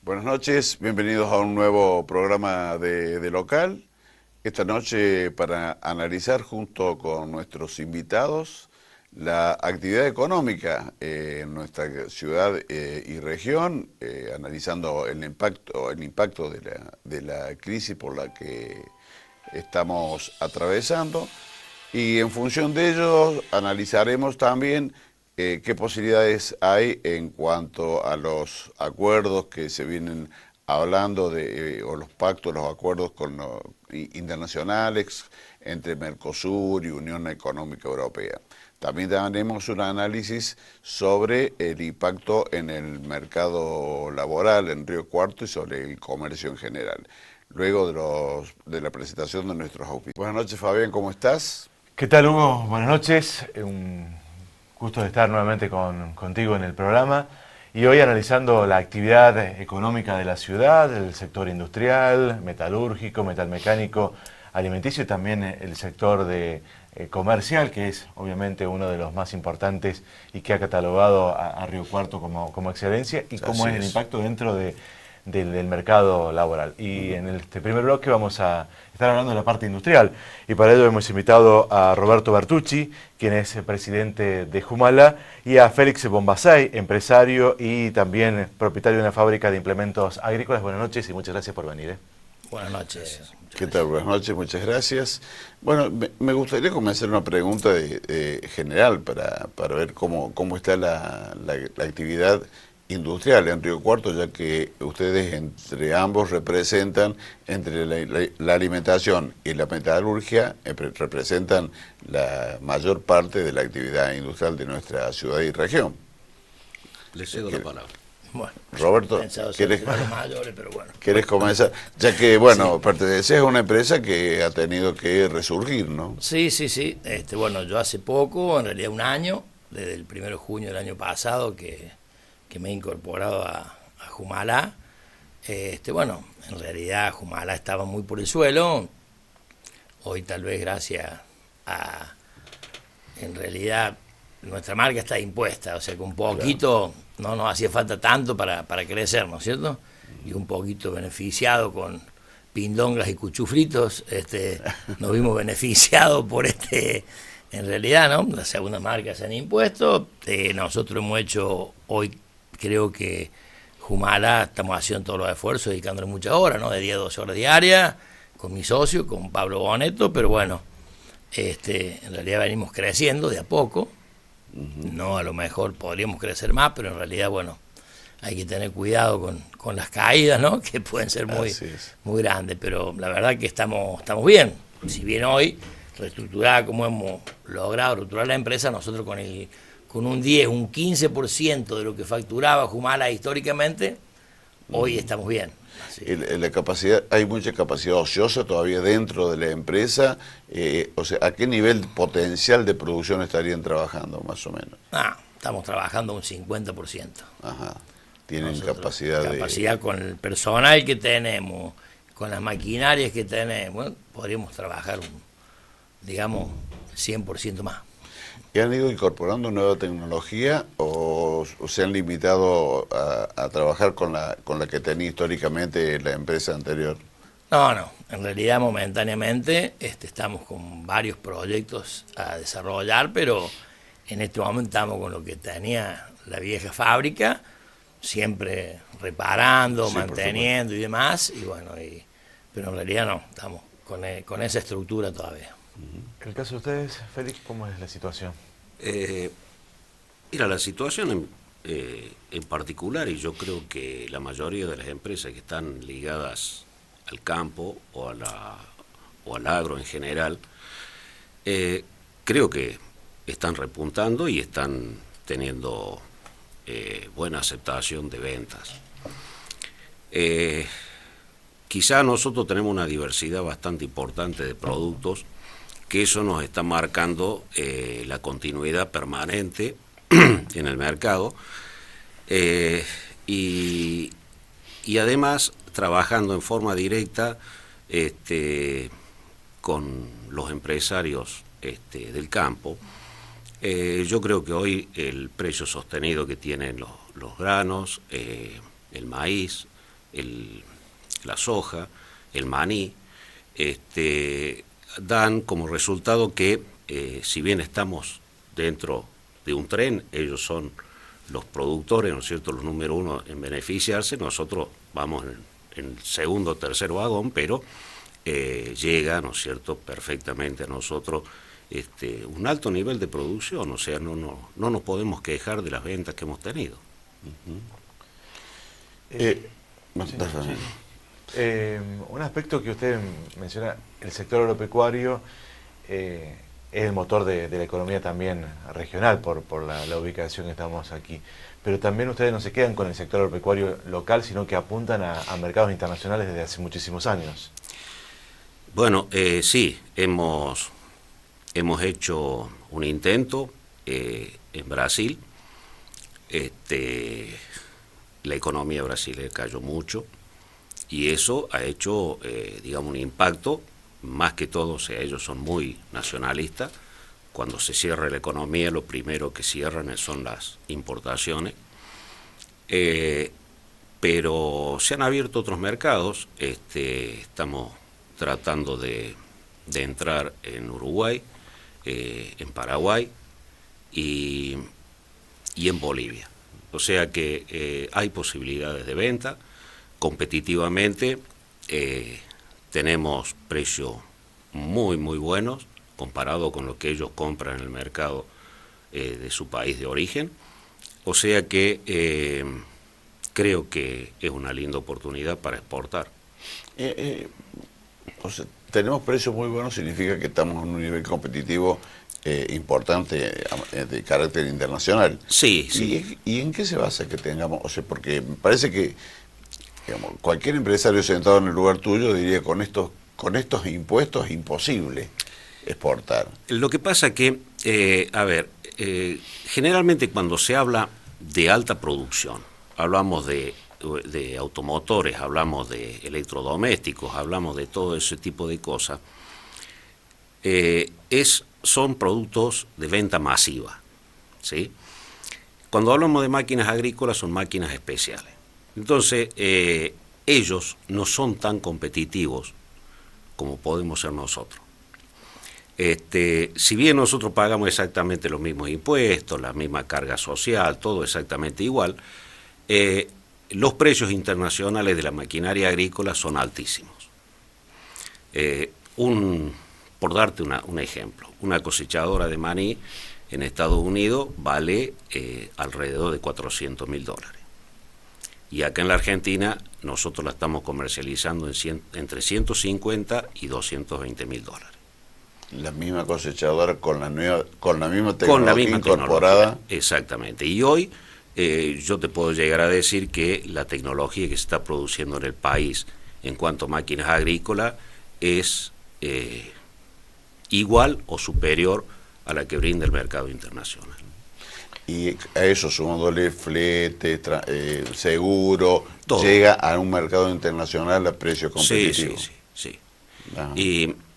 Buenas noches, bienvenidos a un nuevo programa de Local. Esta noche para analizar junto con nuestros invitados la actividad económica en nuestra ciudad y región, analizando el impacto de la crisis por la que estamos atravesando. Y en función de ello analizaremos también qué posibilidades hay en cuanto a los acuerdos que se vienen hablando o los pactos, los acuerdos internacionales entre Mercosur y Unión Económica Europea. También haremos un análisis sobre el impacto en el mercado laboral en Río Cuarto y sobre el comercio en general. Luego de la presentación de nuestros auspicios. Buenas noches, Fabián, ¿cómo estás? ¿Qué tal, Hugo? Buenas noches. Un gusto de estar nuevamente contigo en el programa y hoy analizando la actividad económica de la ciudad, el sector industrial, metalúrgico, metalmecánico, alimenticio y también el sector comercial, que es obviamente uno de los más importantes y que ha catalogado a Río Cuarto como excelencia, y cómo es el impacto dentro del mercado laboral. Y en este primer bloque vamos a estar hablando de la parte industrial, y para ello hemos invitado a Roberto Bertucci, quien es presidente de Jumala, y a Félix Bombasay, empresario y también propietario de una fábrica de implementos agrícolas. Buenas noches y muchas gracias por venir. Buenas noches. ¿Qué tal? Buenas noches, muchas gracias. Bueno, me gustaría comenzar una pregunta general para ver cómo está la actividad industrial en Río Cuarto, ya que ustedes entre ambos representan, entre la alimentación y la metalurgia, representan la mayor parte de la actividad industrial de nuestra ciudad y región. Le cedo la palabra. Bueno, Roberto, ¿quieres bueno. comenzar? Ya que, bueno, perteneces a una empresa que ha tenido que resurgir, ¿no? Sí. Bueno, yo hace poco, en realidad un año, desde el 1 de junio del año pasado, que me he incorporado a Jumala. Bueno, en realidad Jumala estaba muy por el suelo. Hoy tal vez gracias a... En realidad nuestra marca está impuesta, o sea que un poquito no nos hacía falta tanto para crecer, ¿no es cierto? Y un poquito beneficiado con pindongas y cuchufritos, nos vimos beneficiados por en realidad, ¿no? Las segundas marcas se han impuesto. Nosotros hemos hecho hoy, creo que Jumala, estamos haciendo todos los esfuerzos, dedicándole muchas horas, ¿no? De 10 a 12 horas diarias, con mi socio, con Pablo Boneto, pero bueno, en realidad venimos creciendo de a poco. No, a lo mejor podríamos crecer más, pero en realidad, bueno, hay que tener cuidado con las caídas, ¿no? Que pueden ser muy grandes, pero la verdad que estamos bien. Si bien hoy, reestructurada como hemos logrado reestructurar la empresa, nosotros con un 10, un 15% de lo que facturaba Jumala históricamente, hoy estamos bien. La capacidad, hay mucha capacidad ociosa todavía dentro de la empresa, o sea, ¿a qué nivel potencial de producción estarían trabajando, más o menos? Estamos trabajando un 50%. Ajá, tienen Nosotros, capacidad con el personal que tenemos, con las maquinarias que tenemos, bueno, podríamos trabajar digamos, 100% más. ¿Y han ido incorporando nueva tecnología o se han limitado a trabajar con la que tenía históricamente la empresa anterior? No, en realidad momentáneamente estamos con varios proyectos a desarrollar, pero en este momento estamos con lo que tenía la vieja fábrica, siempre reparando, manteniendo y demás, y bueno, pero en realidad no, estamos con esa estructura todavía. En el caso de ustedes, Félix, ¿cómo es la situación? Mira, la situación en particular, y yo creo que la mayoría de las empresas que están ligadas al campo o al agro en general, creo que están repuntando y están teniendo buena aceptación de ventas. Quizá nosotros tenemos una diversidad bastante importante de productos, que eso nos está marcando la continuidad permanente en el mercado, y además trabajando en forma directa con los empresarios del campo. Yo creo que hoy el precio sostenido que tienen los granos, el maíz, la soja, el maní, dan como resultado que si bien estamos dentro de un tren, ellos son los productores, ¿no es cierto?, los número uno en beneficiarse, nosotros vamos en el segundo o tercer vagón, pero llega, ¿no es cierto?, perfectamente a nosotros un alto nivel de producción, o sea, no nos podemos quejar de las ventas que hemos tenido. Un aspecto que usted menciona, el sector agropecuario es el motor de la economía también regional por la ubicación que estamos aquí, pero también ustedes no se quedan con el sector agropecuario local, sino que apuntan a mercados internacionales desde hace muchísimos años. Bueno, sí, hemos hecho un intento en Brasil. La economía brasileña cayó mucho y eso ha hecho, digamos, un impacto. Más que todo, o sea, ellos son muy nacionalistas. Cuando se cierra la economía, lo primero que cierran son las importaciones. Pero se han abierto otros mercados. Estamos tratando de entrar en Uruguay, en Paraguay y en Bolivia. O sea que hay posibilidades de venta. Competitivamente tenemos precios muy buenos comparado con lo que ellos compran en el mercado de su país de origen. O sea que creo que es una linda oportunidad para exportar. O sea, tenemos precios muy buenos, significa que estamos en un nivel competitivo importante de carácter internacional. Sí, sí. ¿Y en qué se basa que tengamos? O sea, porque me parece que, digamos, cualquier empresario sentado en el lugar tuyo diría con estos impuestos es imposible exportar. Lo que pasa que, generalmente cuando se habla de alta producción, hablamos de automotores, hablamos de electrodomésticos, hablamos de todo ese tipo de cosas, son productos de venta masiva, ¿sí? Cuando hablamos de máquinas agrícolas son máquinas especiales. Entonces, ellos no son tan competitivos como podemos ser nosotros. Si bien nosotros pagamos exactamente los mismos impuestos, la misma carga social, todo exactamente igual, los precios internacionales de la maquinaria agrícola son altísimos. Por darte un ejemplo, una cosechadora de maní en Estados Unidos vale alrededor de $400.000. Y acá en la Argentina nosotros la estamos comercializando entre $150 y $220.000. La misma cosechadora con la misma tecnología incorporada. Exactamente. Y hoy yo te puedo llegar a decir que la tecnología que se está produciendo en el país en cuanto a máquinas agrícolas es igual o superior a la que brinda el mercado internacional. Y a eso sumándole flete, seguro, todo. Llega a un mercado internacional a precios competitivos. Sí.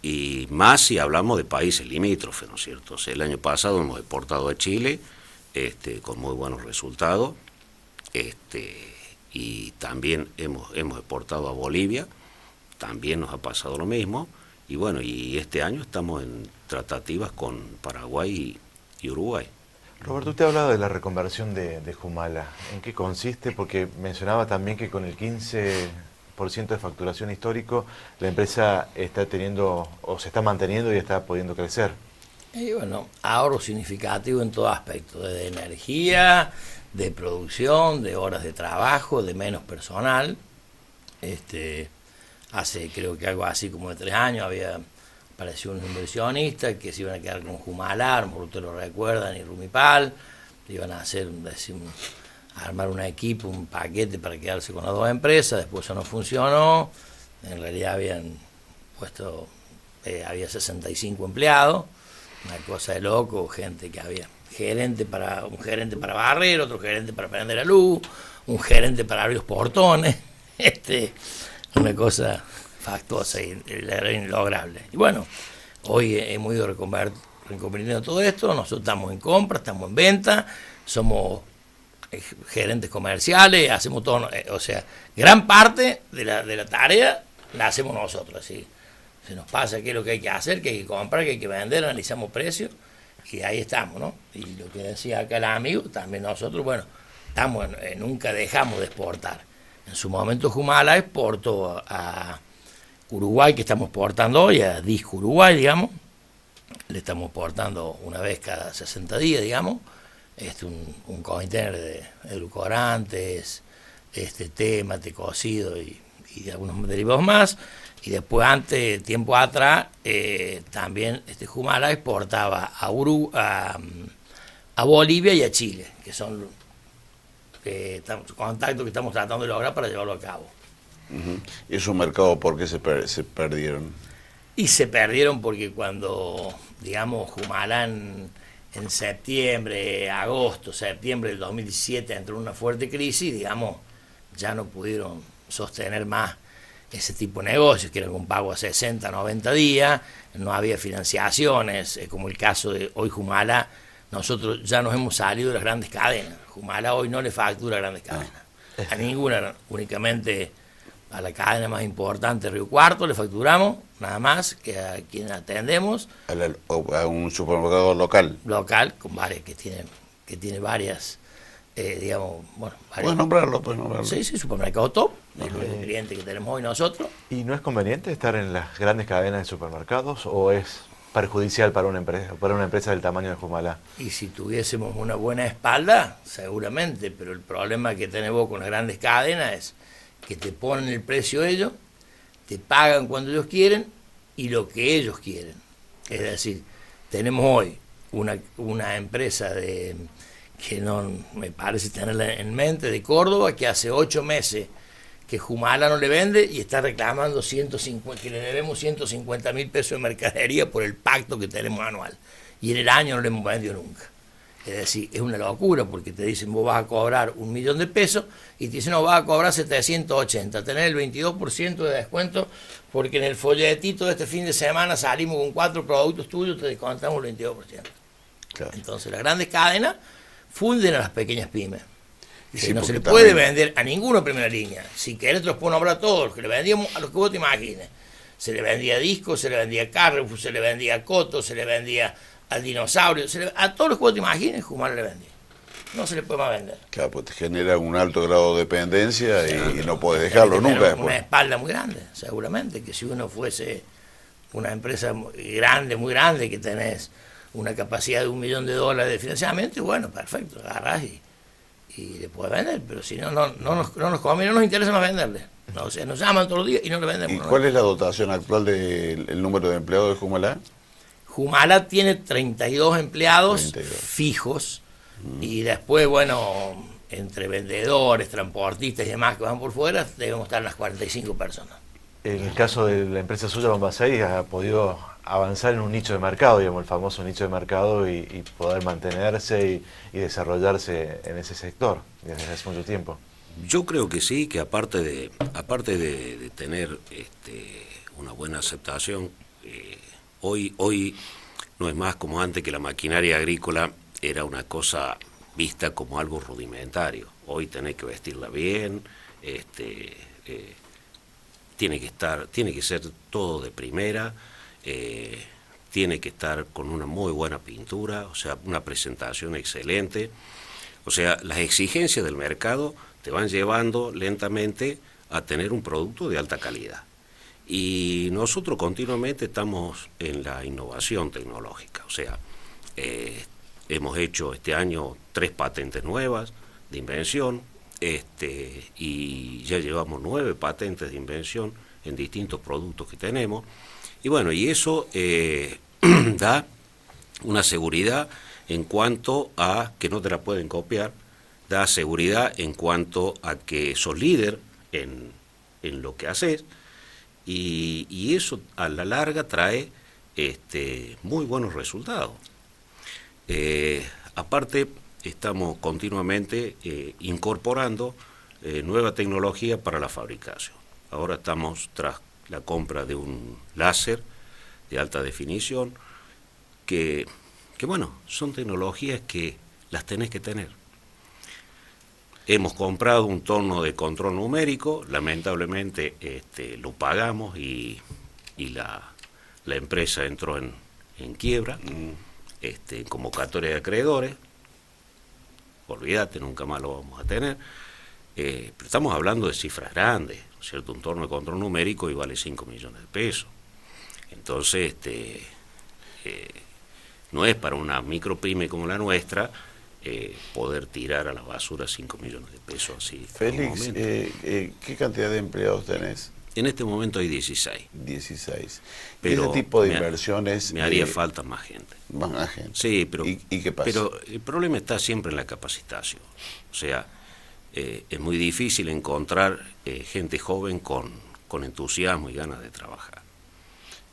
Y más si hablamos de países limítrofes, ¿no es cierto? O sea, el año pasado hemos exportado a Chile con muy buenos resultados, y también hemos exportado a Bolivia, también nos ha pasado lo mismo, y bueno, y este año estamos en tratativas con Paraguay y Uruguay. Roberto, usted ha hablado de la reconversión de Jumala. ¿En qué consiste? Porque mencionaba también que con el 15% de facturación histórico, la empresa está teniendo, o se está manteniendo y está pudiendo crecer. Y bueno, ahorro significativo en todo aspecto, de energía, de producción, de horas de trabajo, de menos personal. Hace creo que algo así como de 3 años apareció un inversionista que se iban a quedar con Jumala, a lo mejor ustedes lo recuerdan, y Rumipal, iban a armar un equipo, un paquete para quedarse con las dos empresas. Después eso no funcionó. En realidad había 65 empleados, una cosa de loco, gente que había un gerente para barrer, otro gerente para prender la luz, un gerente para abrir los portones, una cosa factuosa y era inlograble. Y bueno, hoy hemos ido reconvirtiendo todo esto. Nosotros estamos en compra, estamos en venta, somos gerentes comerciales, hacemos todo, o sea, gran parte de la tarea la hacemos nosotros, así. Se nos pasa qué es lo que hay que hacer, que hay que comprar, que hay que vender, analizamos precios, y ahí estamos, ¿no? Y lo que decía acá el amigo, también nosotros, bueno, estamos nunca dejamos de exportar. En su momento Humala exportó a Uruguay, que estamos exportando hoy, a Disco Uruguay, digamos, le estamos exportando una vez cada 60 días, digamos, un container de edulcorantes, té, mate cocido y algunos derivados más. Y después, tiempo atrás, también Humala exportaba a Bolivia y a Chile, que son contactos que estamos tratando de lograr para llevarlo a cabo. ¿Y esos mercados por qué se perdieron? Y se perdieron porque cuando, digamos, Humala en septiembre del 2017 entró en una fuerte crisis, digamos, ya no pudieron sostener más ese tipo de negocios, que era un pago a 60, 90 días, no había financiaciones, como el caso de hoy Humala. Nosotros ya nos hemos salido de las grandes cadenas. Humala hoy no le factura a grandes cadenas, a ninguna, únicamente a la cadena más importante, Río Cuarto, le facturamos, nada más, que a quien atendemos. A un supermercado local. Local, con varias, que tiene varias, digamos, bueno, varias. ¿Puedes nombrarlo? Sí, supermercado top, es el cliente que tenemos hoy nosotros. ¿Y no es conveniente estar en las grandes cadenas de supermercados o es perjudicial para una empresa del tamaño de Humala? Y si tuviésemos una buena espalda, seguramente, pero el problema que tenés vos con las grandes cadenas es que te ponen el precio ellos, te pagan cuando ellos quieren y lo que ellos quieren. Es decir, tenemos hoy una empresa que no me parece tenerla en mente, de Córdoba, que hace 8 meses que Humala no le vende y está reclamando que le debemos 150.000 pesos de mercadería por el pacto que tenemos anual. Y en el año no le hemos vendido nunca. Es decir, es una locura porque te dicen vos vas a cobrar 1.000.000 de pesos y te dicen no, vas a cobrar 780, tener el 22% de descuento porque en el folletito de este fin de semana salimos con 4 productos tuyos, te descontamos el 22%. Claro. Entonces las grandes cadenas funden a las pequeñas pymes. Sí, no se le puede vender a ninguno primera línea. Si querés te los puedo nombrar a todos, los que le vendíamos a los que vos te imagines. Se le vendía a Disco, se le vendía a Carrefour, se le vendía a Coto, se le vendía al Dinosaurio, a todos los que vos te imagines, Humala le vendía. No se le puede más vender. Claro, pues te genera un alto grado de dependencia y no puedes dejarlo nunca después. Una espalda muy grande, seguramente, que si uno fuese una empresa muy grande, que tenés una capacidad de $1.000.000 de financiamiento, bueno, perfecto, agarrás y le puedes vender, pero si no nos conviene, no nos interesa más venderle. No, o sea, nos llaman todos los días y no le vendemos. ¿Y cuál es la dotación actual del número de empleados de Humala? Humala tiene 32 empleados fijos y después, bueno, entre vendedores, transportistas y demás que van por fuera, debemos estar las 45 personas. En el caso de la empresa suya, Bombasay, ha podido avanzar en un nicho de mercado, digamos, el famoso nicho de mercado y poder mantenerse y desarrollarse en ese sector desde hace mucho tiempo. Yo creo que sí, que aparte de tener una buena aceptación, hoy no es más como antes, que la maquinaria agrícola era una cosa vista como algo rudimentario. Hoy tenés que vestirla bien, tiene que ser todo de primera, tiene que estar con una muy buena pintura, o sea, una presentación excelente. O sea, las exigencias del mercado te van llevando lentamente a tener un producto de alta calidad. Y nosotros continuamente estamos en la innovación tecnológica, o sea, hemos hecho este año 3 patentes nuevas de invención, y ya llevamos 9 patentes de invención en distintos productos que tenemos, y bueno, y eso da una seguridad en cuanto a que no te la pueden copiar, da seguridad en cuanto a que sos líder en lo que haces, y eso a la larga trae muy buenos resultados. Aparte, estamos continuamente incorporando nueva tecnología para la fabricación. Ahora estamos tras la compra de un láser de alta definición, que bueno, son tecnologías que las tenés que tener. hemos comprado un torno de control numérico, lamentablemente lo pagamos y la empresa entró en quiebra, en convocatoria de acreedores. Olvídate, nunca más lo vamos a tener. Pero estamos hablando de cifras grandes, ¿no es cierto? Un torno de control numérico y vale 5 millones de pesos. Entonces, no es para una micropyme como la nuestra poder tirar a la basura 5 millones de pesos así. Félix, ¿qué cantidad de empleados tenés? En este momento hay 16. 16. Pero ese tipo de inversiones... Me haría falta más gente. Más gente. Sí, pero... ¿Y qué pasa? Pero el problema está siempre en la capacitación. O sea, es muy difícil encontrar gente joven con entusiasmo y ganas de trabajar.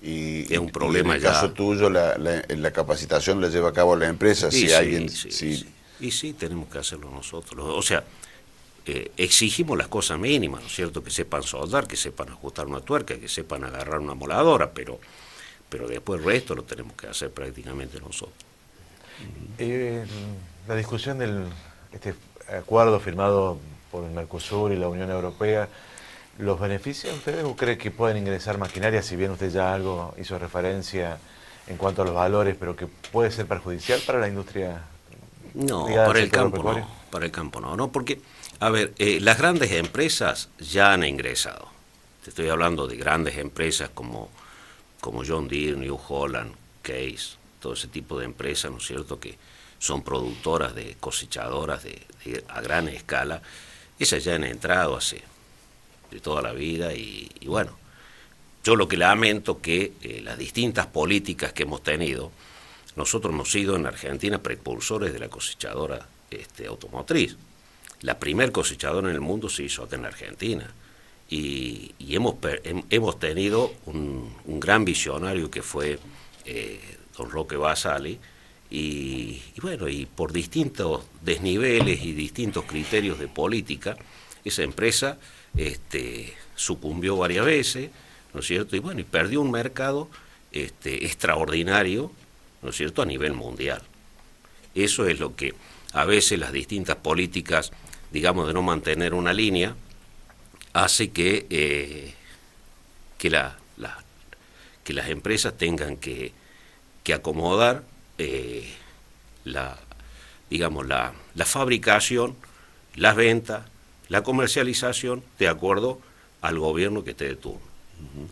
Y es un problema en el ya. caso tuyo, la capacitación la lleva a cabo la empresa. Sí, si sí, alguien... sí. Y sí, tenemos que hacerlo nosotros. O sea, exigimos las cosas mínimas, ¿no es cierto? Que sepan soldar, que sepan ajustar una tuerca, que sepan agarrar una moladora, pero después el resto lo tenemos que hacer prácticamente nosotros. La discusión este acuerdo firmado por el Mercosur y la Unión Europea, ¿los beneficia a ustedes o cree que pueden ingresar maquinaria, si bien usted ya algo hizo referencia en cuanto a los valores, pero que puede ser perjudicial para la industria? No, para el campo no, porque, a ver, las grandes empresas ya han ingresado. Te estoy hablando de grandes empresas como John Deere, New Holland, Case, todo ese tipo de empresas, ¿no es cierto?, que son productoras de cosechadoras a gran escala. Esas ya han entrado hace de toda la vida y bueno, yo lo que lamento que las distintas políticas que hemos tenido, nosotros hemos sido en Argentina precursores de la cosechadora automotriz. La primer cosechadora en el mundo se hizo acá en Argentina y hemos tenido un gran visionario que fue don Roque Basali y bueno, y por distintos desniveles y distintos criterios de política, esa empresa sucumbió varias veces, ¿no es cierto? Y bueno, y perdió un mercado extraordinario, ¿no es cierto?, a nivel mundial. Eso es lo que a veces las distintas políticas, digamos, de no mantener una línea, hace que las empresas tengan que acomodar la fabricación, las ventas, la comercialización de acuerdo al gobierno que esté de turno.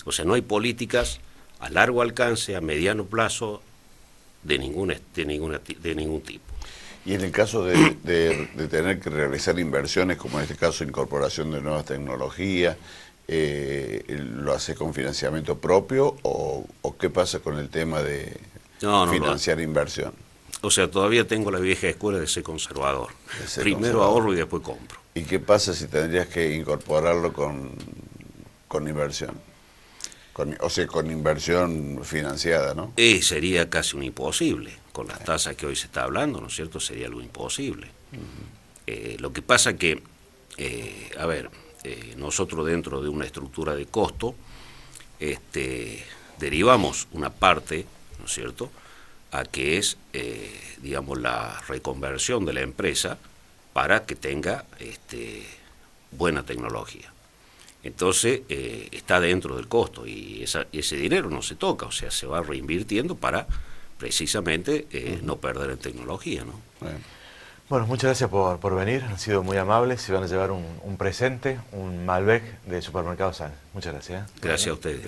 O sea, no hay políticas a largo alcance, a mediano plazo, de ningún tipo. Y en el caso de tener que realizar inversiones, como en este caso incorporación de nuevas tecnologías, ¿lo hace con financiamiento propio o qué pasa con el tema de financiar inversión? O sea, todavía tengo la vieja escuela de ser conservador. Primero ahorro y después compro. ¿Y qué pasa si tendrías que incorporarlo con inversión? O sea, con inversión financiada, ¿no? Sería casi un imposible. Con las tasas que hoy se está hablando, ¿no es cierto? Sería algo imposible. Lo que pasa que, nosotros dentro de una estructura de costo, derivamos una parte, ¿no es cierto?, a que es, la reconversión de la empresa para que tenga buena tecnología. Entonces, está dentro del costo y ese dinero no se toca, o sea, se va reinvirtiendo para precisamente no perder en tecnología, ¿no? Bueno, muchas gracias por venir, han sido muy amables, se van a llevar un presente, un Malbec de Supermercado San. Muchas gracias. Gracias a ustedes.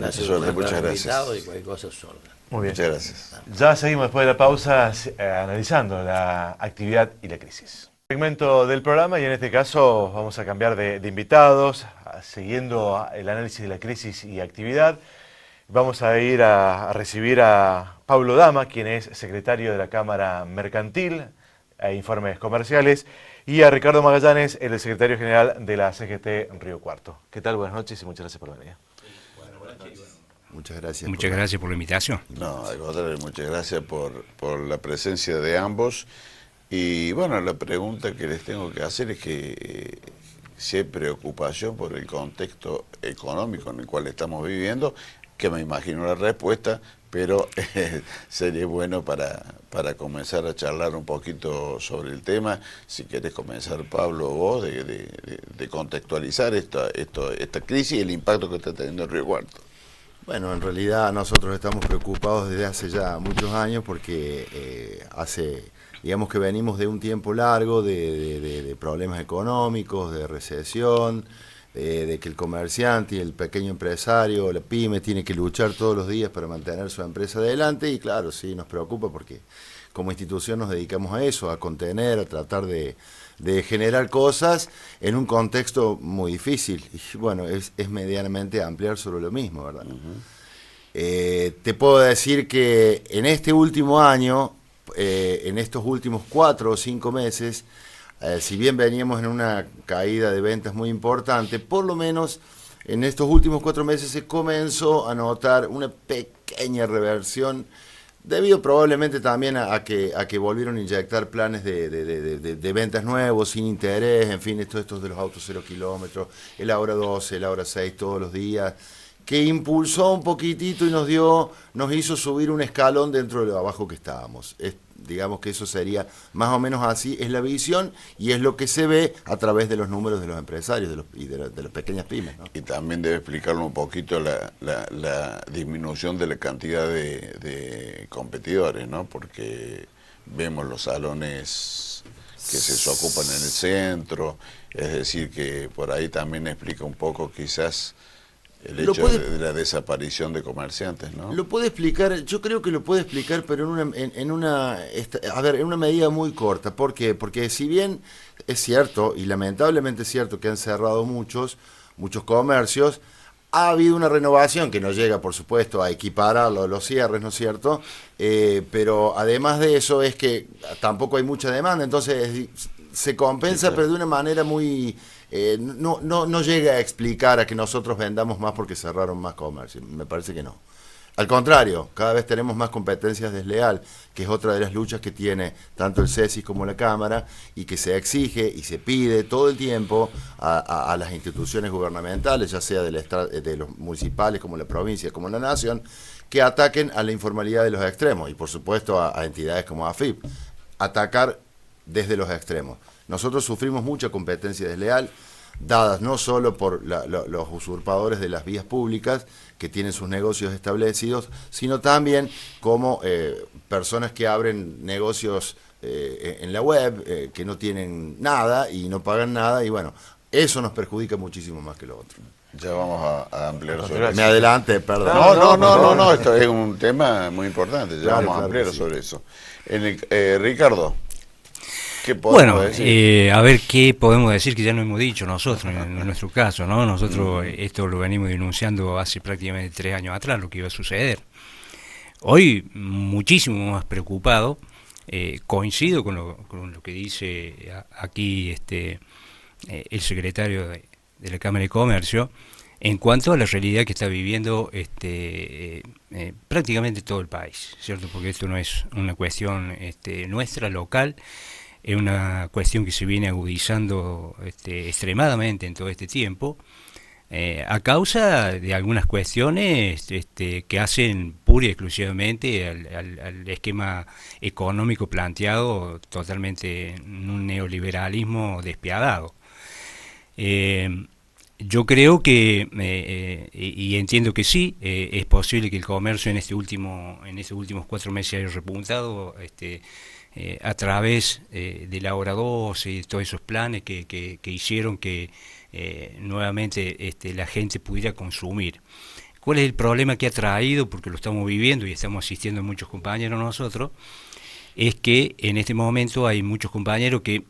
Muchas gracias. Y cualquier cosa sorda. Muy bien. Muchas gracias. Ya seguimos después de la pausa analizando la actividad y la crisis. Segmento del programa y en este caso vamos a cambiar de invitados, siguiendo el análisis de la crisis y actividad. Vamos a ir a recibir a Pablo Dama, quien es secretario de la Cámara Mercantil e Informes Comerciales, y a Ricardo Magallanes, el secretario general de la CGT Río Cuarto. ¿Qué tal? Buenas noches y muchas gracias por venir. Muchas gracias. Muchas gracias por la invitación. No, al contrario, muchas gracias por la presencia de ambos. Y bueno, la pregunta que les tengo que hacer es que si hay preocupación por el contexto económico en el cual estamos viviendo que me imagino la respuesta, pero sería bueno para comenzar a charlar un poquito sobre el tema. Si querés comenzar, Pablo, vos, de contextualizar esta crisis y el impacto que está teniendo en Río Cuarto. Bueno, en realidad nosotros estamos preocupados desde hace ya muchos años porque digamos que venimos de un tiempo largo de problemas económicos, de recesión, de que el comerciante y el pequeño empresario, la pyme, tiene que luchar todos los días para mantener su empresa adelante, y claro, sí nos preocupa porque como institución nos dedicamos a eso, a contener, a tratar de generar cosas en un contexto muy difícil. Y bueno, es medianamente ampliar sobre lo mismo, ¿verdad? Te puedo decir que en este último año, en estos últimos 4 o 5 meses, si bien veníamos en una caída de ventas muy importante, por lo menos en estos últimos 4 meses se comenzó a notar una pequeña reversión, debido probablemente también a que volvieron a inyectar planes de ventas nuevos, sin interés, en fin, estos de los autos 0 kilómetros, el Ahora 12, el Ahora 6 todos los días, que impulsó un poquitito y nos hizo subir un escalón dentro de lo abajo que estábamos. Digamos que eso sería más o menos así, es la visión y es lo que se ve a través de los números de los empresarios y de las pequeñas pymes, ¿no? Y también debe explicarlo un poquito la disminución de la cantidad de competidores, ¿no? Porque vemos los salones que se ocupan en el centro, es decir, que por ahí también explica un poco quizás el hecho de la desaparición de comerciantes, ¿no? Lo puede explicar, yo creo que lo puede explicar, pero en una medida muy corta. ¿Por qué? Porque si bien es cierto, y lamentablemente es cierto, que han cerrado muchos comercios, ha habido una renovación que no llega, por supuesto, a equiparar los cierres, ¿no es cierto? Pero además de eso es que tampoco hay mucha demanda, entonces se compensa, sí, claro, pero de una manera muy... no llega a explicar a que nosotros vendamos más porque cerraron más comercios, me parece que no. Al contrario, cada vez tenemos más competencias desleal, que es otra de las luchas que tiene tanto el CESIS como la Cámara, y que se exige y se pide todo el tiempo a las instituciones gubernamentales, ya sea de los municipales como la provincia como la nación, que ataquen a la informalidad de los extremos, y por supuesto a entidades como AFIP, atacar desde los extremos. Nosotros sufrimos mucha competencia desleal, dadas no solo por los usurpadores de las vías públicas, que tienen sus negocios establecidos, sino también como personas que abren negocios en la web, que no tienen nada y no pagan nada, y bueno, eso nos perjudica muchísimo más que lo otro. Ya vamos a ampliar sobre eso. Me adelante, perdón. No, esto es un tema muy importante, ya claro, vamos a ampliar sí, sobre eso. Ricardo, ¿qué podemos decir? A ver qué podemos decir que ya no hemos dicho nosotros en nuestro caso, ¿no? Nosotros esto lo venimos denunciando hace prácticamente 3 años atrás, lo que iba a suceder. Hoy muchísimo más preocupado, coincido con lo que dice aquí el secretario de la Cámara de Comercio, en cuanto a la realidad que está viviendo prácticamente todo el país, ¿cierto? Porque esto no es una cuestión nuestra, local, es una cuestión que se viene agudizando extremadamente en todo este tiempo, a causa de algunas cuestiones que hacen pura y exclusivamente al esquema económico planteado totalmente en un neoliberalismo despiadado. Yo creo que, y entiendo que sí, es posible que el comercio en estos últimos 4 meses haya repuntado a través de la Hora 12 y todos esos planes que hicieron que nuevamente la gente pudiera consumir. ¿Cuál es el problema que ha traído? Porque lo estamos viviendo y estamos asistiendo a muchos compañeros nosotros, es que en este momento hay muchos compañeros que...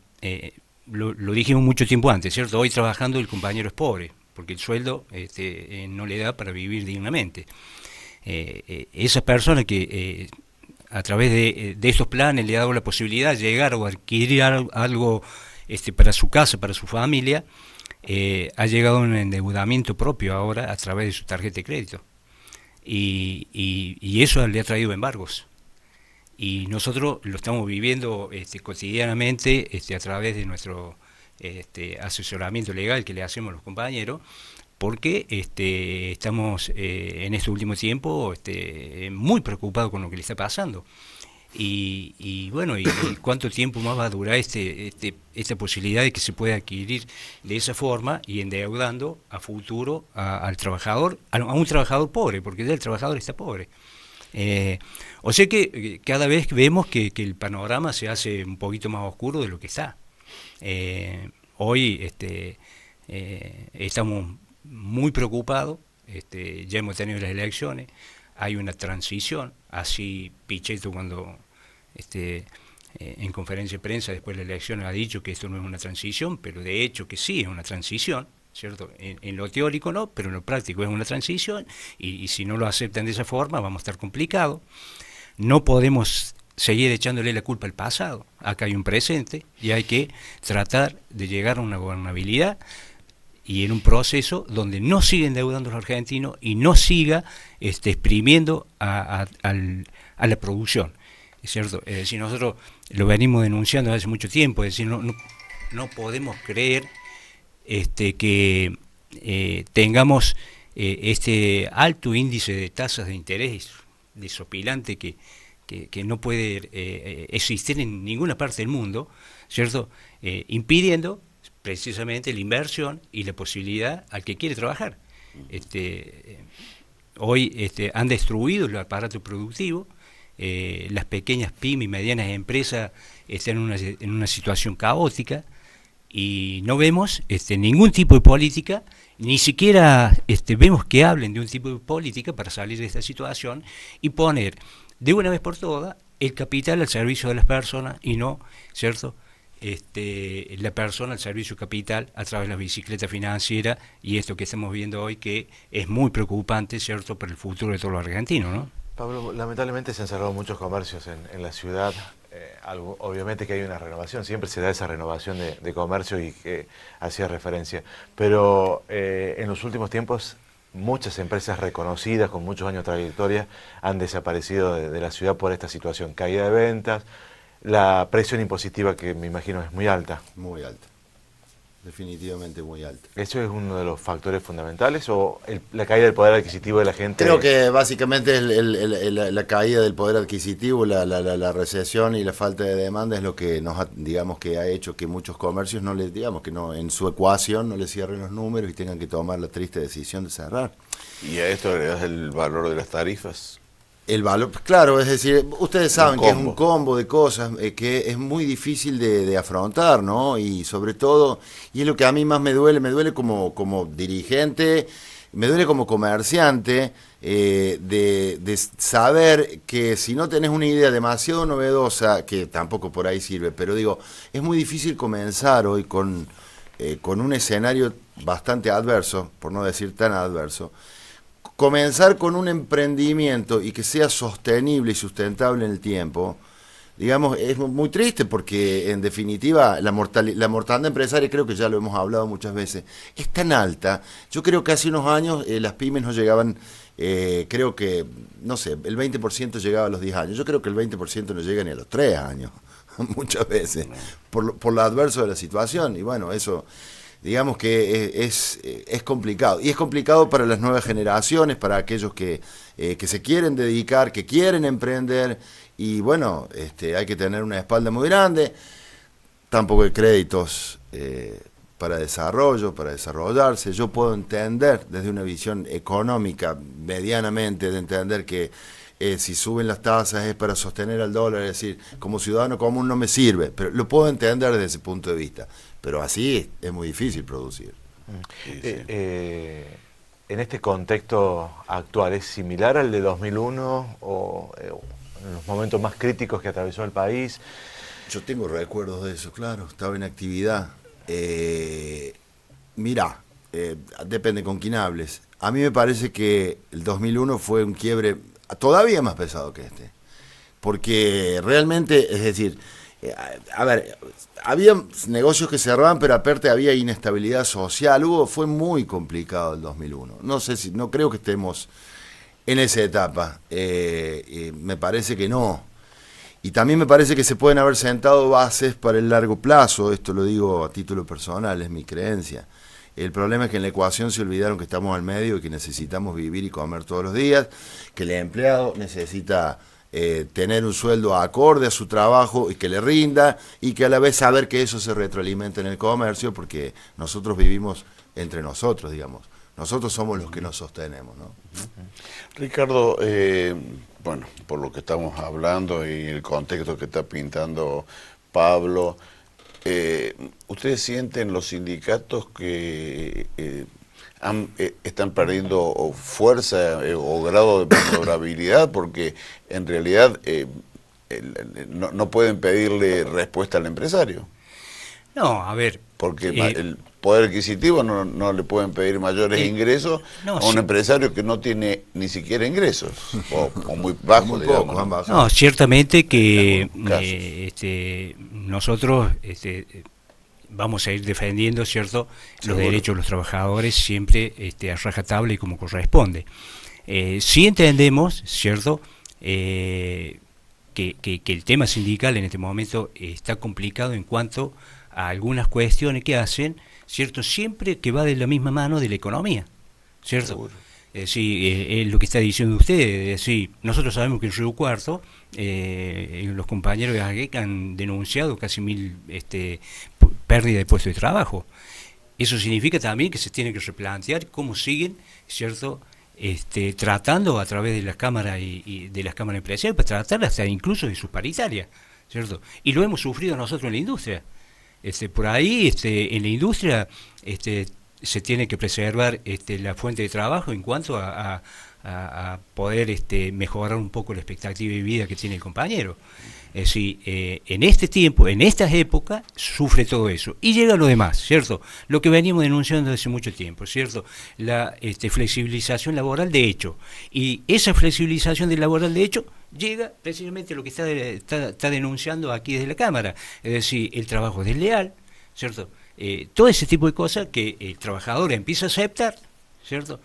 Lo dijimos mucho tiempo antes, ¿cierto? Hoy trabajando el compañero es pobre, porque el sueldo no le da para vivir dignamente. Esas personas que a través de estos planes le ha dado la posibilidad de llegar o adquirir algo para su casa, para su familia, ha llegado a un endeudamiento propio ahora a través de su tarjeta de crédito. Y eso le ha traído embargos. Y nosotros lo estamos viviendo cotidianamente a través de nuestro asesoramiento legal que le hacemos a los compañeros, porque estamos en este último tiempo muy preocupados con lo que le está pasando. Y bueno, y cuánto tiempo más va a durar esta posibilidad de que se pueda adquirir de esa forma y endeudando a futuro al trabajador, a un trabajador pobre, porque ya el trabajador está pobre. O sea que cada vez vemos que el panorama se hace un poquito más oscuro de lo que está. Hoy estamos muy preocupados, ya hemos tenido las elecciones, hay una transición, así Pichetto cuando en conferencia de prensa después de la elección ha dicho que esto no es una transición, pero de hecho que sí es una transición, ¿cierto? En lo teórico no, pero en lo práctico es una transición, y si no lo aceptan de esa forma vamos a estar complicados. No podemos seguir echándole la culpa al pasado, acá hay un presente y hay que tratar de llegar a una gobernabilidad y en un proceso donde no siga endeudando a los argentinos y no siga exprimiendo a la producción, ¿es cierto? Es decir, nosotros lo venimos denunciando hace mucho tiempo, es decir, no podemos creer que tengamos este alto índice de tasas de interés desopilante que no puede existir en ninguna parte del mundo, ¿cierto? Impidiendo precisamente la inversión y la posibilidad al que quiere trabajar. Hoy han destruido el aparato productivo, las pequeñas pymes y medianas empresas están en una situación caótica y no vemos ningún tipo de política, ni siquiera vemos que hablen de un tipo de política para salir de esta situación y poner de una vez por todas el capital al servicio de las personas y no, ¿cierto?, la persona al servicio capital a través de la bicicleta financiera y esto que estamos viendo hoy que es muy preocupante, ¿cierto?, para el futuro de todos los argentinos, ¿no? Pablo, lamentablemente se han cerrado muchos comercios en la ciudad. Obviamente que hay una renovación, siempre se da esa renovación de comercio y que hacía referencia, pero en los últimos tiempos muchas empresas reconocidas con muchos años de trayectoria han desaparecido de la ciudad por esta situación, caída de ventas, la presión impositiva que me imagino es muy alta. Muy alta, definitivamente muy alta. ¿Eso es uno de los factores fundamentales o la caída del poder adquisitivo de la gente? Creo que básicamente es la caída del poder adquisitivo, la recesión y la falta de demanda es lo que digamos que ha hecho que muchos comercios en su ecuación no les cierren los números y tengan que tomar la triste decisión de cerrar. Y a esto agregas el valor de las tarifas. El valor, claro, es decir, ustedes saben que es un combo de cosas que es muy difícil de afrontar, ¿no? Y sobre todo, y es lo que a mí más me duele como dirigente, me duele como comerciante, de saber que si no tenés una idea demasiado novedosa, que tampoco por ahí sirve, pero digo, es muy difícil comenzar hoy con un escenario bastante adverso, por no decir tan adverso, comenzar con un emprendimiento y que sea sostenible y sustentable en el tiempo, digamos, es muy triste porque en definitiva la mortandad empresaria, creo que ya lo hemos hablado muchas veces, es tan alta. Yo creo que hace unos años las pymes no llegaban, creo que, no sé, el 20% llegaba a los 10 años. Yo creo que el 20% no llega ni a los 3 años, muchas veces, por lo adverso de la situación. Y bueno, eso... digamos que es complicado, y es complicado para las nuevas generaciones, para aquellos que se quieren dedicar, que quieren emprender, y bueno, hay que tener una espalda muy grande, tampoco hay créditos para desarrollo, para desarrollarse. Yo puedo entender desde una visión económica, medianamente, de entender que si suben las tasas es para sostener al dólar, es decir, como ciudadano común no me sirve, pero lo puedo entender desde ese punto de vista. Pero así es muy difícil producir. Sí, sí. En este contexto actual, ¿es similar al de 2001 o en los momentos más críticos que atravesó el país? Yo tengo recuerdos de eso, claro, estaba en actividad. Mirá, depende con quién hables. A mí me parece que el 2001 fue un quiebre todavía más pesado que este. Porque realmente, es decir... a ver, había negocios que cerraban, pero aparte había inestabilidad social. Fue muy complicado el 2001. No creo que estemos en esa etapa. Me parece que no. Y también me parece que se pueden haber sentado bases para el largo plazo. Esto lo digo a título personal, es mi creencia. El problema es que en la ecuación se olvidaron que estamos al medio y que necesitamos vivir y comer todos los días, que el empleado necesita tener un sueldo acorde a su trabajo y que le rinda, y que a la vez saber que eso se retroalimenta en el comercio, porque nosotros vivimos entre nosotros, digamos. Nosotros somos los que nos sostenemos, ¿no? Ricardo, bueno, por lo que estamos hablando y el contexto que está pintando Pablo, ¿ustedes sienten los sindicatos que están perdiendo fuerza o grado de perdurabilidad? Porque en realidad no pueden pedirle respuesta al empresario. No, a ver. Porque el poder adquisitivo no le pueden pedir mayores ingresos a un empresario que no tiene ni siquiera ingresos, o muy bajos, digamos. No, ciertamente que nosotros vamos a ir defendiendo, ¿cierto?, los derechos de los trabajadores siempre a rajatabla y como corresponde. Sí entendemos, ¿cierto?, que el tema sindical en este momento está complicado en cuanto a algunas cuestiones que hacen, ¿cierto?, siempre que va de la misma mano de la economía, ¿cierto? Sí, lo que está diciendo usted, sí, nosotros sabemos que en Río Cuarto los compañeros de AGEC han denunciado casi 1000 pérdidas de puestos de trabajo. Eso significa también que se tiene que replantear cómo siguen, ¿cierto?, tratando a través de las cámaras y de las cámaras empresariales, para tratar hasta incluso de sus paritarias, ¿cierto? Y lo hemos sufrido nosotros en la industria. Por ahí, en la industria, se tiene que preservar la fuente de trabajo en cuanto a poder mejorar un poco la expectativa de vida que tiene el compañero. Es decir, en este tiempo, en estas épocas, sufre todo eso. Y llega lo demás, ¿cierto? Lo que venimos denunciando desde mucho tiempo, ¿cierto? La flexibilización laboral de hecho. Y esa flexibilización laboral de hecho llega precisamente a lo que está denunciando aquí desde la Cámara. Es decir, el trabajo desleal, ¿cierto? Todo ese tipo de cosas que el trabajador empieza a aceptar, ¿cierto?,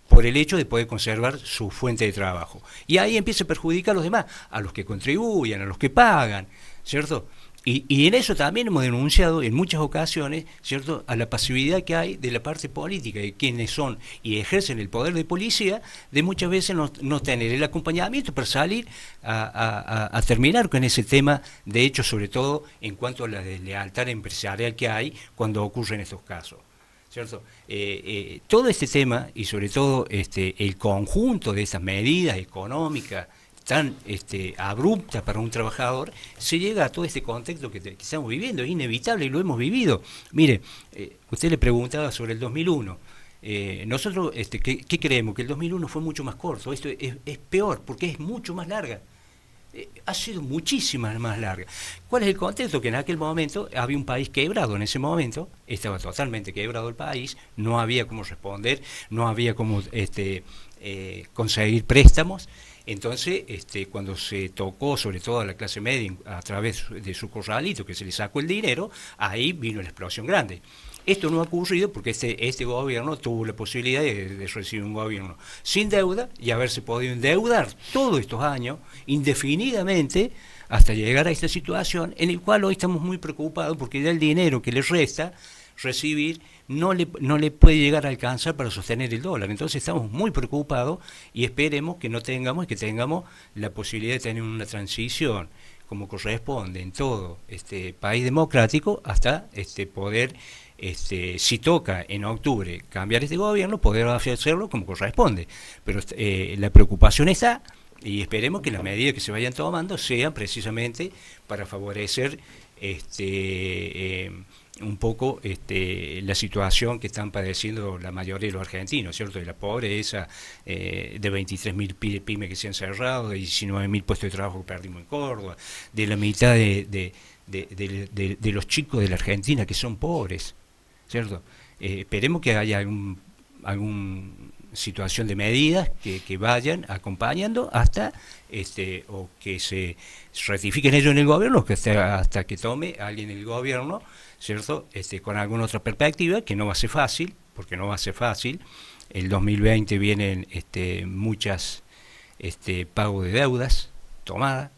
por el hecho de poder conservar su fuente de trabajo. Y ahí empieza a perjudicar a los demás, a los que contribuyen, a los que pagan, ¿cierto? Y en eso también hemos denunciado en muchas ocasiones, ¿cierto?, a la pasividad que hay de la parte política, de quienes son y ejercen el poder de policía, de muchas veces no tener el acompañamiento para salir a terminar con ese tema, de hecho, sobre todo en cuanto a la deslealtad empresarial que hay cuando ocurren estos casos, ¿cierto? Todo este tema y sobre todo el conjunto de esas medidas económicas tan abrupta para un trabajador, se llega a todo este contexto que estamos viviendo, es inevitable y lo hemos vivido. Mire, usted le preguntaba sobre el 2001, nosotros, ¿qué creemos? Que el 2001 fue mucho más corto, esto es peor porque es mucho más larga. Ha sido muchísimo más larga. ¿Cuál es el contexto? Que en aquel momento había un país quebrado, en ese momento estaba totalmente quebrado el país, no había cómo responder, no había cómo conseguir préstamos. Entonces, cuando se tocó sobre todo a la clase media a través de su corralito, que se le sacó el dinero, ahí vino la explosión grande. Esto no ha ocurrido porque este gobierno tuvo la posibilidad de recibir un gobierno sin deuda y haberse podido endeudar todos estos años, indefinidamente, hasta llegar a esta situación en la cual hoy estamos muy preocupados porque ya el dinero que les resta recibir no le puede llegar a alcanzar para sostener el dólar. Entonces estamos muy preocupados y esperemos que que tengamos la posibilidad de tener una transición como corresponde en todo este país democrático hasta poder, si toca en octubre cambiar este gobierno, poder hacerlo como corresponde. Pero la preocupación está y esperemos que las medidas que se vayan tomando sean precisamente para favorecer un poco la situación que están padeciendo la mayoría de los argentinos, ¿cierto? De la pobreza, de 23.000 pymes que se han cerrado, de 19.000 puestos de trabajo que perdimos en Córdoba, de la mitad de los chicos de la Argentina que son pobres, ¿cierto? Esperemos que haya alguna situación de medidas que vayan acompañando hasta o que se ratifiquen ellos en el gobierno, que hasta que tome alguien en el gobierno, ¿cierto? Con alguna otra perspectiva, que no va a ser fácil, porque no va a ser fácil. El 2020 vienen muchas pagos de deudas tomadas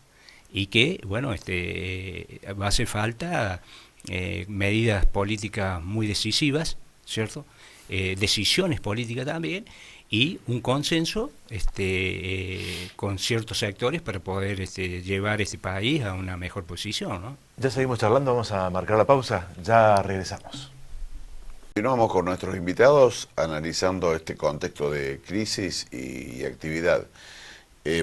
y que, bueno, va a hacer falta medidas políticas muy decisivas, ¿cierto? Decisiones políticas también, y un consenso con ciertos sectores para poder llevar este país a una mejor posición, ¿no? Ya seguimos charlando, vamos a marcar la pausa, ya regresamos. Continuamos con nuestros invitados analizando este contexto de crisis y actividad.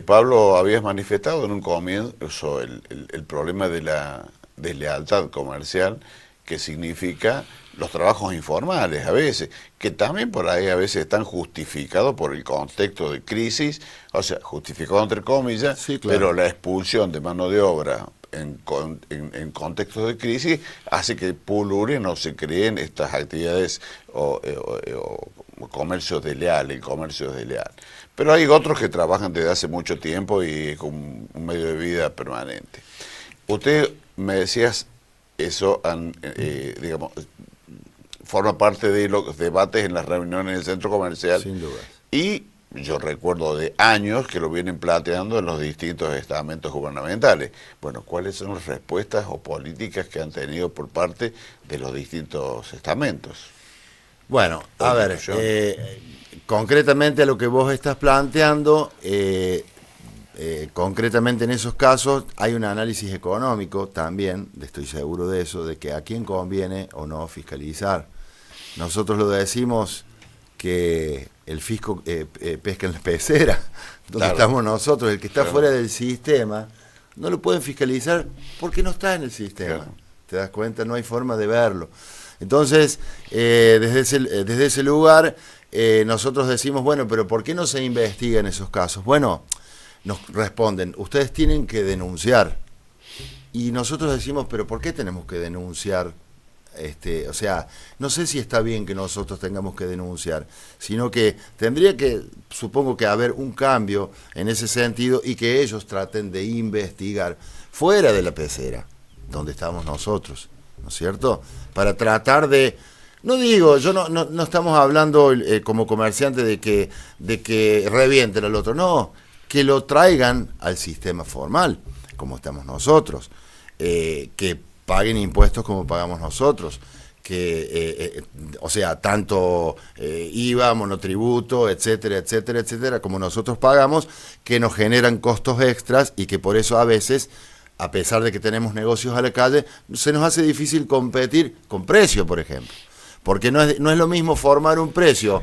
Pablo, habías manifestado en un comienzo el problema de la deslealtad comercial, que significa los trabajos informales a veces, que también por ahí a veces están justificados por el contexto de crisis, o sea, justificado entre comillas, sí, claro. Pero la expulsión de mano de obra en contextos de crisis hace que pululen o se creen estas actividades o comercio desleal, el comercio desleal. Pero hay otros que trabajan desde hace mucho tiempo y con un medio de vida permanente. Usted me decías eso, digamos, forma parte de los debates en las reuniones del centro comercial. Sin duda. Y yo recuerdo de años que lo vienen planteando en los distintos estamentos gubernamentales. Bueno, ¿cuáles son las respuestas o políticas que han tenido por parte de los distintos estamentos? Bueno, a ver, concretamente a lo que vos estás planteando, concretamente en esos casos hay un análisis económico también, estoy seguro de eso, de que a quién conviene o no fiscalizar. Nosotros lo decimos que el fisco pesca en la pecera, donde estamos nosotros, el que está fuera del sistema, no lo pueden fiscalizar porque no está en el sistema. Claro. ¿Te das cuenta? No hay forma de verlo. Entonces, desde ese lugar, nosotros decimos, bueno, pero ¿por qué no se investiga en esos casos? Bueno, nos responden, ustedes tienen que denunciar. Y nosotros decimos, pero ¿por qué tenemos que denunciar? O sea, no sé si está bien que nosotros tengamos que denunciar, sino que tendría que, supongo que haber un cambio en ese sentido y que ellos traten de investigar fuera de la pecera, donde estamos nosotros, ¿no es cierto? Para tratar de, no digo, yo no estamos hablando como comerciantes de que revienten al otro, no, que lo traigan al sistema formal, como estamos nosotros, que paguen impuestos como pagamos nosotros, que o sea, tanto IVA, monotributo, etcétera, etcétera, etcétera, como nosotros pagamos, que nos generan costos extras y que por eso a veces, a pesar de que tenemos negocios a la calle, se nos hace difícil competir con precio, por ejemplo. Porque no es lo mismo formar un precio,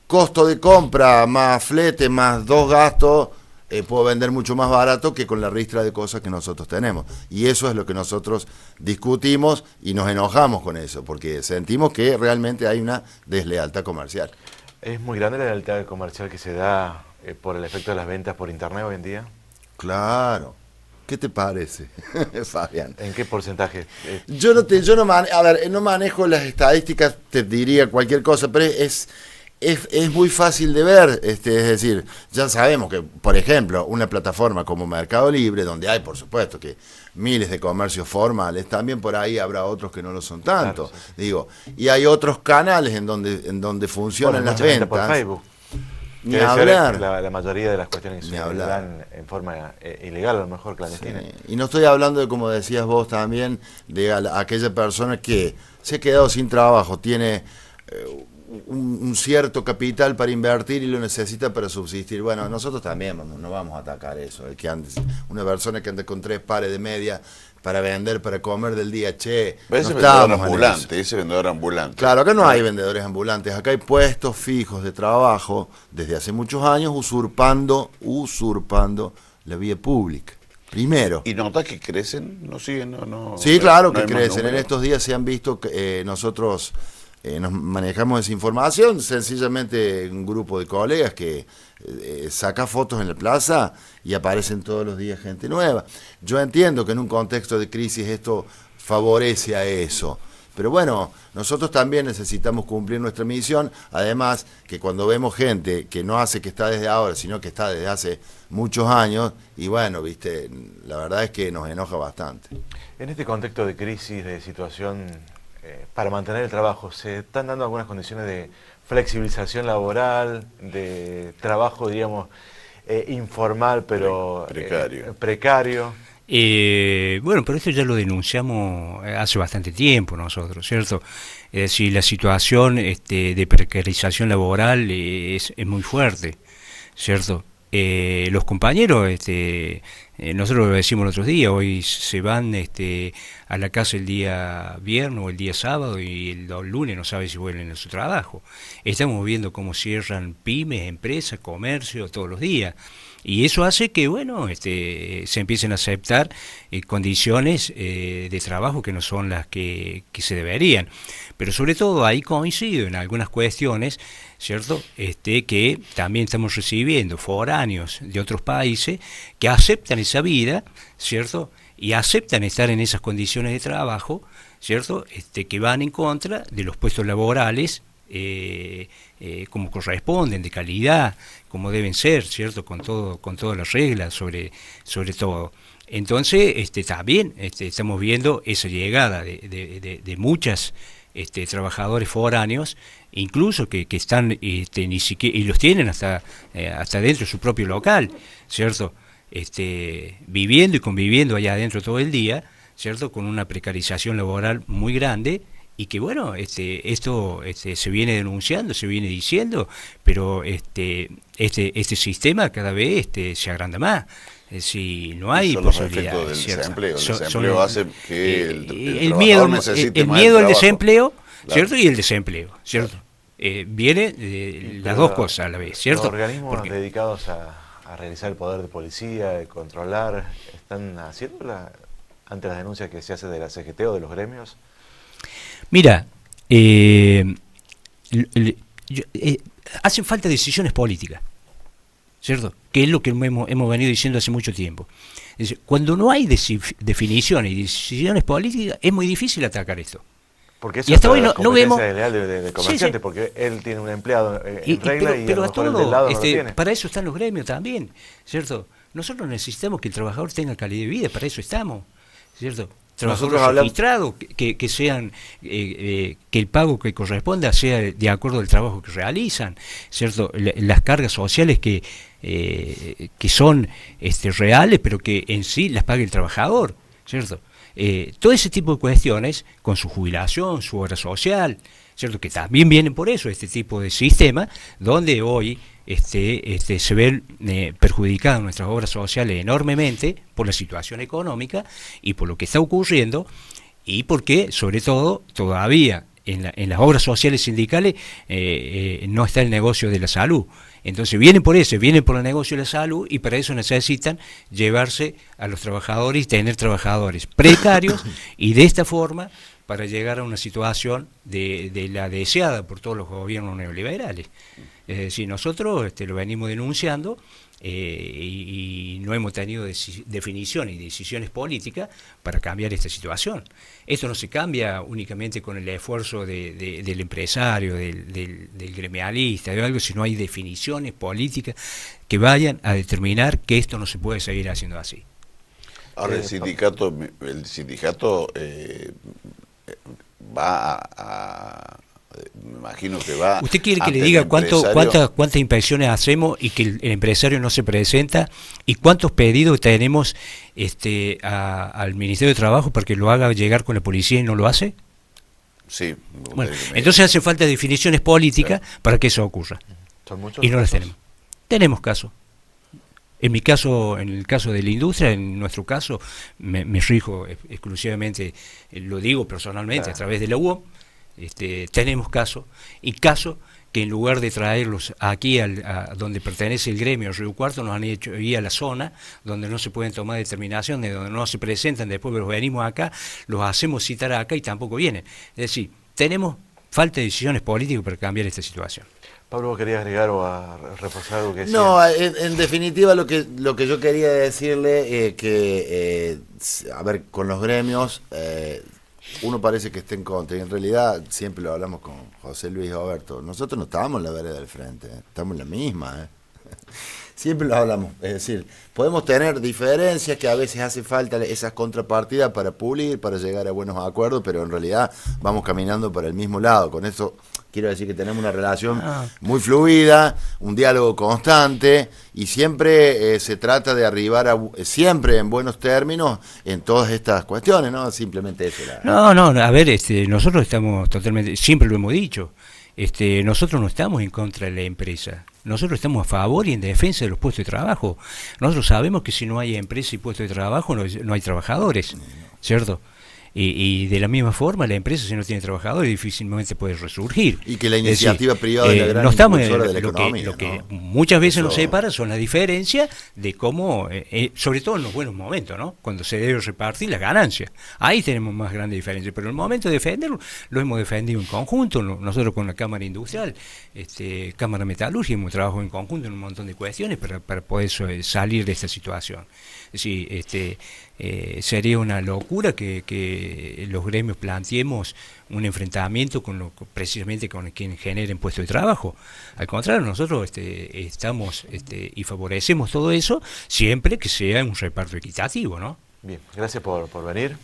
costo de compra más flete más dos gastos, puedo vender mucho más barato que con la ristra de cosas que nosotros tenemos. Y eso es lo que nosotros discutimos y nos enojamos con eso, porque sentimos que realmente hay una deslealtad comercial. ¿Es muy grande la deslealtad comercial que se da por el efecto de las ventas por internet hoy en día? Claro. ¿Qué te parece, Fabián? ¿En qué porcentaje? No manejo las estadísticas, te diría cualquier cosa, pero es muy fácil de ver, es decir, ya sabemos que, por ejemplo, una plataforma como Mercado Libre, donde hay, por supuesto, que miles de comercios formales, también por ahí habrá otros que no lo son tanto, claro, sí. Digo, y hay otros canales en donde funcionan las ventas. Por Facebook. Ni hablar. La mayoría de las cuestiones se dan en forma ilegal, a lo mejor clandestina. Sí. Y no estoy hablando de, como decías vos también, de aquella persona que se ha quedado sin trabajo, tiene un cierto capital para invertir y lo necesita para subsistir. Bueno, nosotros también no vamos a atacar eso. Una persona que anda con 3 pares de media para vender, para comer del día, pero ese vendedor ambulante, ese vendedor ambulante. Claro, acá no hay vendedores ambulantes, acá hay puestos fijos de trabajo desde hace muchos años usurpando la vía pública. Primero. ¿Y notas que crecen? ¿No siguen? No, sí, claro que crecen. En estos días se han visto que nosotros nos manejamos esa información, sencillamente un grupo de colegas que saca fotos en la plaza y aparecen todos los días gente nueva. Yo entiendo que en un contexto de crisis esto favorece a eso, pero bueno, nosotros también necesitamos cumplir nuestra misión, además que cuando vemos gente que no hace que está desde ahora, sino que está desde hace muchos años, y bueno, viste, la verdad es que nos enoja bastante. En este contexto de crisis, de situación, para mantener el trabajo, ¿se están dando algunas condiciones de flexibilización laboral, de trabajo, diríamos, informal, pero precario? Bueno, pero esto ya lo denunciamos hace bastante tiempo nosotros, ¿cierto? Es decir, la situación de precarización laboral es muy fuerte, ¿cierto? Los compañeros, nosotros lo decimos el otro día, hoy se van a la casa el día viernes o el día sábado y el lunes no sabe si vuelven a su trabajo. Estamos viendo cómo cierran pymes, empresas, comercio todos los días. Y eso hace que, bueno, se empiecen a aceptar condiciones de trabajo que no son las que se deberían. Pero sobre todo ahí coincido en algunas cuestiones, ¿cierto? Que también estamos recibiendo foráneos de otros países que aceptan esa vida, ¿cierto? Y aceptan estar en esas condiciones de trabajo, ¿cierto? Que van en contra de los puestos laborales como corresponden, de calidad, como deben ser, ¿cierto? Con todas las reglas sobre todo. Entonces, también estamos viendo esa llegada de muchas trabajadores foráneos, incluso que están ni siquiera, y los tienen hasta dentro de su propio local, ¿cierto? Viviendo y conviviendo allá adentro todo el día, ¿cierto? Con una precarización laboral muy grande. Y que bueno, esto se viene denunciando, se viene diciendo, pero este sistema cada vez se agranda más. Si no hay posibilidad. Son los efectos del desempleo. El desempleo hace que el miedo, el desempleo, claro. ¿Cierto? Y el desempleo, ¿cierto? Viene de las dos cosas a la vez, ¿cierto? Los organismos dedicados a realizar el poder de policía, de controlar, ¿están haciendo ante las denuncias que se hace de la CGT o de los gremios? Mira, hacen falta decisiones políticas, ¿cierto? Que es lo que hemos venido diciendo hace mucho tiempo. Es decir, cuando no hay definiciones y decisiones políticas, es muy difícil atacar esto. Porque eso y hasta es hoy no vemos de comerciante, sí. Porque él tiene un empleado en regla pero a lo mejor el del lado no lo tiene. Para eso están los gremios también, ¿cierto? Nosotros necesitamos que el trabajador tenga calidad de vida, para eso estamos, ¿cierto? Trabajadores registrados, que sean que el pago que corresponda sea de acuerdo al trabajo que realizan, ¿cierto? Las cargas sociales que son reales, pero que en sí las pague el trabajador, ¿cierto? Todo ese tipo de cuestiones, con su jubilación, su obra social, ¿cierto? Que también vienen por eso, este tipo de sistema, donde hoy se ven perjudicadas nuestras obras sociales enormemente por la situación económica y por lo que está ocurriendo, y porque, sobre todo, todavía en las obras sociales sindicales no está el negocio de la salud. Entonces vienen por eso, vienen por el negocio de la salud, y para eso necesitan llevarse a los trabajadores y tener trabajadores precarios, y de esta forma para llegar a una situación de la deseada por todos los gobiernos neoliberales. Es decir, nosotros lo venimos denunciando y no hemos tenido definiciones y decisiones políticas para cambiar esta situación. Esto no se cambia únicamente con el esfuerzo del empresario, del gremialista, de algo, sino hay definiciones políticas que vayan a determinar que esto no se puede seguir haciendo así. Ahora el sindicato va me imagino que va. ¿Usted quiere que le diga cuántas inspecciones hacemos y que el empresario no se presenta, y cuántos pedidos tenemos al Ministerio de Trabajo para que lo haga llegar con la policía y no lo hace? Sí. Bueno, entonces hace falta definiciones políticas para que eso ocurra. ¿Son muchos y no las casos? tenemos. Tenemos casos. En mi caso, en el caso de la industria, en nuestro caso, me rijo exclusivamente, lo digo personalmente, claro, a través de la UOM. Tenemos casos que en lugar de traerlos aquí a donde pertenece el gremio, Río Cuarto, nos han hecho ir a la zona donde no se pueden tomar determinaciones, donde no se presentan, después los venimos acá, los hacemos citar acá y tampoco vienen. Es decir, tenemos falta de decisiones políticas para cambiar esta situación. Pablo, ¿vos querías agregar o a reforzar algo que decía? No, en definitiva lo que yo quería decirle que, a ver, con los gremios, uno parece que está en contra, y en realidad siempre lo hablamos con José Luis Oberto, nosotros no estamos en la vereda del frente, estamos en la misma, siempre lo hablamos, es decir, podemos tener diferencias que a veces hace falta esas contrapartidas para pulir, para llegar a buenos acuerdos, pero en realidad vamos caminando para el mismo lado. Con eso quiero decir que tenemos una relación muy fluida, un diálogo constante y siempre se trata de arribar siempre en buenos términos en todas estas cuestiones, ¿no? Simplemente eso. No, a ver, nosotros estamos totalmente, siempre lo hemos dicho, nosotros no estamos en contra de la empresa. Nosotros estamos a favor y en defensa de los puestos de trabajo. Nosotros sabemos que si no hay empresa y puestos de trabajo no hay trabajadores, ¿cierto? Y de la misma forma, la empresa, si no tiene trabajadores, difícilmente puede resurgir. Y que la iniciativa privada es la gran no estamos impulsora de la lo economía. Lo que ¿no? muchas veces nos separa son las diferencias de cómo, sobre todo en los buenos momentos, ¿no? Cuando se debe repartir las ganancias. Ahí tenemos más grandes diferencias. Pero en el momento de defenderlo, lo hemos defendido en conjunto. Nosotros con la Cámara Industrial, Cámara Metalúrgica, hemos trabajado en conjunto en un montón de cuestiones para poder salir de esta situación. Es decir, sería una locura que los gremios planteemos un enfrentamiento precisamente con quienes generen puestos de trabajo. Al contrario, nosotros estamos y favorecemos todo eso siempre que sea un reparto equitativo, ¿no? Bien, gracias por venir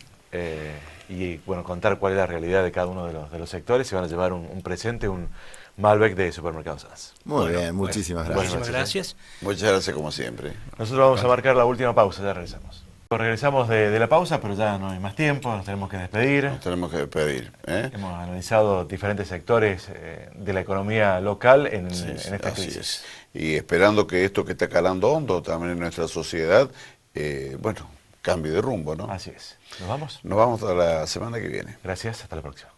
y bueno, contar cuál es la realidad de cada uno de los sectores. Se van a llevar un presente, un Malbec de Supermercados Sanz. Muy bien, muchísimas gracias. Muchísimas gracias. Muchas gracias como siempre. Nosotros vamos a marcar la última pausa, ya regresamos. Regresamos de la pausa, pero ya no hay más tiempo, nos tenemos que despedir. Nos tenemos que despedir. Hemos analizado diferentes sectores de la economía local en esta crisis. Es. Y esperando que esto que está calando hondo también en nuestra sociedad, bueno, cambie de rumbo, ¿no? Así es. ¿Nos vamos? Nos vamos a la semana que viene. Gracias, hasta la próxima.